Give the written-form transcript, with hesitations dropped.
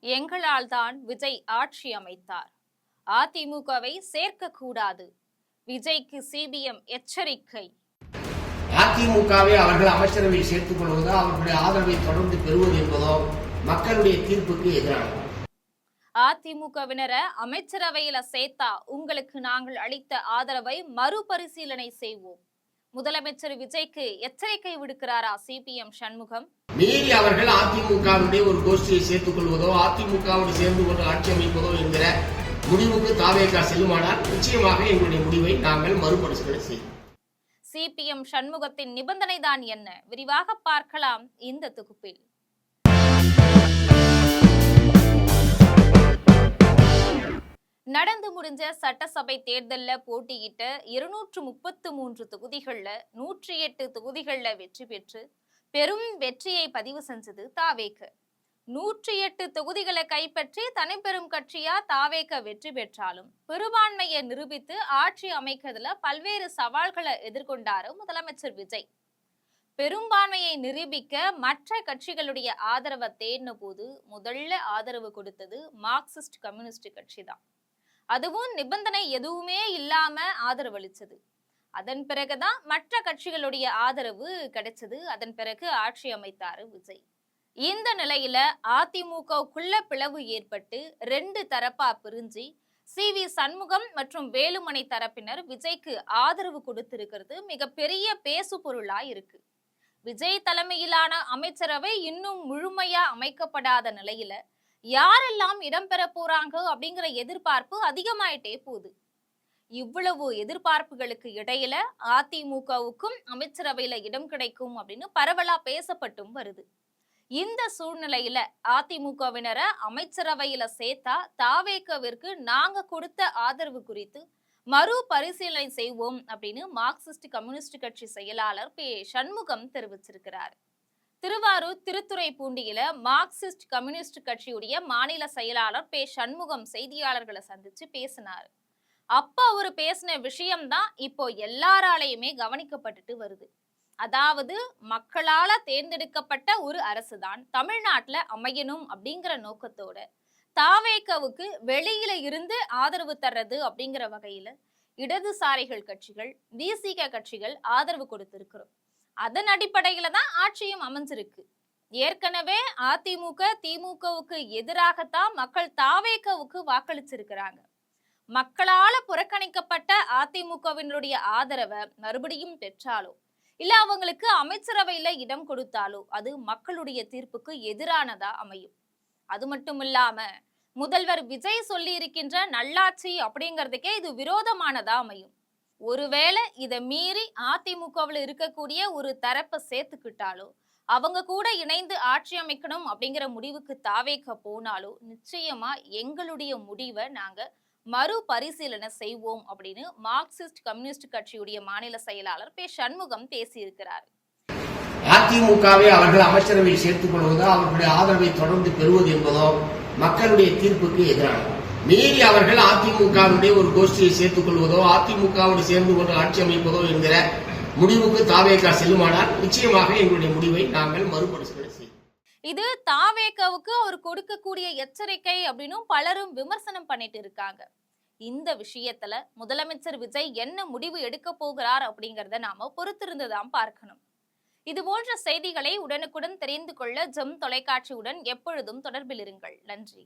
எங்களால் தான் விஜய் ஆட்சி அமைத்தார். அதிமுகவை சேர்க்கக்கூடாது. விஜய்க்கு சிபிஎம் எச்சரிக்கை. அதிமுகவை அவர்கள் அமைச்சரவையில் சேர்த்துக் கொள்வதோ அவர்களுடைய ஆதரவை தொடர்ந்து பெறுவது என்பதோ மக்களுடைய தீர்ப்புக்கு எதிரானது. அதிமுகவினரை அமைச்சரவையில சேர்த்தா உங்களுக்கு நாங்கள் அளித்த ஆதரவை மறுபரிசீலனை செய்வோம். முதலமைச்சர் விஜய்க்கு எச்சரிக்கை விடுக்கிறாரா சிபிஎம் சண்முகம்? மீறி அவர்கள் அதிமுகவுடைய ஒரு கோஷ்டியை சேர்த்துக் கொள்வதோ அதிமுகவோடு சேர்ந்து கொண்டு ஆட்சி அமைப்பதோ என்கிற முடிவுக்கு தாவேகா செல்லுமானால் நிச்சயமாக எங்களுடைய முடிவை நாங்கள் மறுபரிசீலனை செய்வோம். சிபிஎம் சண்முகத்தின் நிபந்தனை தான் என்ன? விரிவாக பார்க்கலாம் இந்த தொகுப்பில். நடந்து முடிஞ்ச சட்டசபை தேர்தல்ல போட்டியிட்ட 233 தொகுதிகள்ல 108 தொகுதிகள்ல வெற்றி பெற்று பெரும் வெற்றியை பதிவு செஞ்சது தாவேக. 108 தொகுதிகளை கைப்பற்றி தனிப்பெரும் கட்சியா தாவேக வெற்றி பெற்றாலும் பெரும்பான்மையை நிரூபித்து ஆட்சி அமைக்கிறதுல பல்வேறு சவால்களை எதிர்கொண்டாரு முதலமைச்சர் விஜய். பெரும்பான்மையை நிரூபிக்க மற்ற கட்சிகளுடைய ஆதரவை தேடின போது முதல்ல ஆதரவு கொடுத்தது மார்க்சிஸ்ட் கம்யூனிஸ்ட் கட்சி தான். அதுவும் நிபந்தனை எதுவுமே இல்லாம ஆதரவளிச்சது. அதன் பிறகுதான் மற்ற கட்சிகளுடைய ஆதரவு கிடைச்சது. அதன் பிறகு ஆட்சி அமைத்தாரு விஜய். இந்த நிலையில அதிமுகவுக்குள்ள பிளவு ஏற்பட்டு 2 தரப்பா பிரிஞ்சு சி.வி. சண்முகம் மற்றும் வேலுமணி தரப்பினர் விஜய்க்கு ஆதரவு கொடுத்திருக்கிறது மிகப்பெரிய பேசு பொருளா இருக்கு. விஜய் தலைமையிலான அமைச்சரவை இன்னும் முழுமையா அமைக்கப்படாத நிலையில யாரெல்லாம் இடம்பெற போறாங்க அப்படிங்கிற எதிர்பார்ப்பு அதிகமாயிட்டே போகுது. இவ்வளவு எதிர்பார்ப்புகளுக்கு இடையில அதிமுகவுக்கும் அமைச்சரவையில இடம் கிடைக்கும் அப்படின்னு பரவலா பேசப்பட்டும் வருது. இந்த சூழ்நிலையில அதிமுகவினரை அமைச்சரவையில சேர்த்தா தாவேகவிற்கு நாங்க கொடுத்த ஆதரவு குறித்து மறு பரிசீலனை செய்வோம் அப்படின்னு மார்க்சிஸ்ட் கம்யூனிஸ்ட் கட்சி செயலாளர் பே. சண்முகம் தெரிவிச்சிருக்கிறார். திருவாரூர் திருத்துறைப்பூண்டியில மார்க்சிஸ்ட் கம்யூனிஸ்ட் கட்சியுடைய மாநில செயலாளர் பே. சண்முகம் செய்தியாளர்களை சந்திச்சு பேசினார். அப்ப அவரு பேசின விஷயம்தான் இப்போ எல்லாராலையுமே கவனிக்கப்பட்டுட்டு வருது. அதாவது மக்களால தேர்ந்தெடுக்கப்பட்ட ஒரு அரசுதான் தமிழ்நாட்டுல அமையணும் அப்படிங்கிற நோக்கத்தோட தாவேகவுக்கு வெளியில இருந்து ஆதரவு தர்றது அப்படிங்கிற வகையில இடதுசாரிகள் கட்சிகள் விசிக கட்சிகள் ஆதரவு கொடுத்திருக்கிறோம். அதன் அடிப்படையில தான் ஆட்சியும் அமைஞ்சிருக்கு. ஏற்கனவே அதிமுக திமுகவுக்கு எதிராகத்தான் மக்கள் தாவேகவுக்கு வாக்களிச்சிருக்கிறாங்க. மக்களால புறக்கணிக்கப்பட்ட அதிமுகவினுடைய ஆதரவை மறுபடியும் பெற்றாலோ இல்ல அவங்களுக்கு அமைச்சரவையில இடம் கொடுத்தாலோ அது மக்களுடைய தீர்ப்புக்கு எதிரானதா அமையும். அது மட்டும் இல்லாம முதல்வர் விஜய் சொல்லி இருக்கின்ற நல்லாட்சி அப்படிங்கிறதுக்கே இது விரோதமானதா அமையும். ஒருவேளை இதை மீறி அதிமுகவில் இருக்கக்கூடிய ஒரு தரப்பை சேர்த்துக்கிட்டாலோ அவங்க கூட இணைந்து ஆட்சி அமைக்கணும் அப்படிங்கிற முடிவுக்கு தாவேக போனாலோ நிச்சயமா எங்களுடைய முடிவை நாங்க மறுபரிசீலனை செய்வோம் அப்படின்னு மார்க்சிஸ்ட் கம்யூனிஸ்ட் கட்சியுடைய மாநில செயலாளர் பே. சண்முகம் பேசியிருக்கிறார். அதிமுகவை அவர்கள் அமைச்சரவையில் சேர்த்துக் கொள்வதோ அவர்களுடைய ஆதரவை தொடர்ந்து பெறுவது என்பதோ மக்களுடைய தீர்ப்புக்கு எதிரானது. மீறி அவர்கள் அதிமுகவுடைய ஒரு கோஷ்டியை சேர்த்துக் கொள்வதோ அதிமுகவோடு சேர்ந்து கொண்டு ஆட்சி அமைப்பதோ என்கிற முடிவுக்கு தாவேகா செல்லுமானால் நிச்சயமாக எங்களுடைய முடிவை நாங்கள் மறுபரிசீலனை செய்வோம். இது தாவேகாவுக்கு அவர் கொடுக்கக்கூடிய எச்சரிக்கை அப்படின்னு பலரும் விமர்சனம் பண்ணிட்டு இருக்காங்க. இந்த விஷயத்துல முதலமைச்சர் விஜய் என்ன முடிவு எடுக்க போகிறார் அப்படிங்கறத நாம பொறுத்திருந்துதான் பார்க்கணும். இது போன்ற செய்திகளை உடனுக்குடன் தெரிந்து கொள்ள ஜெம் தொலைக்காட்சியுடன் எப்பொழுதும் தொடர்பில் இருங்கள். நன்றி.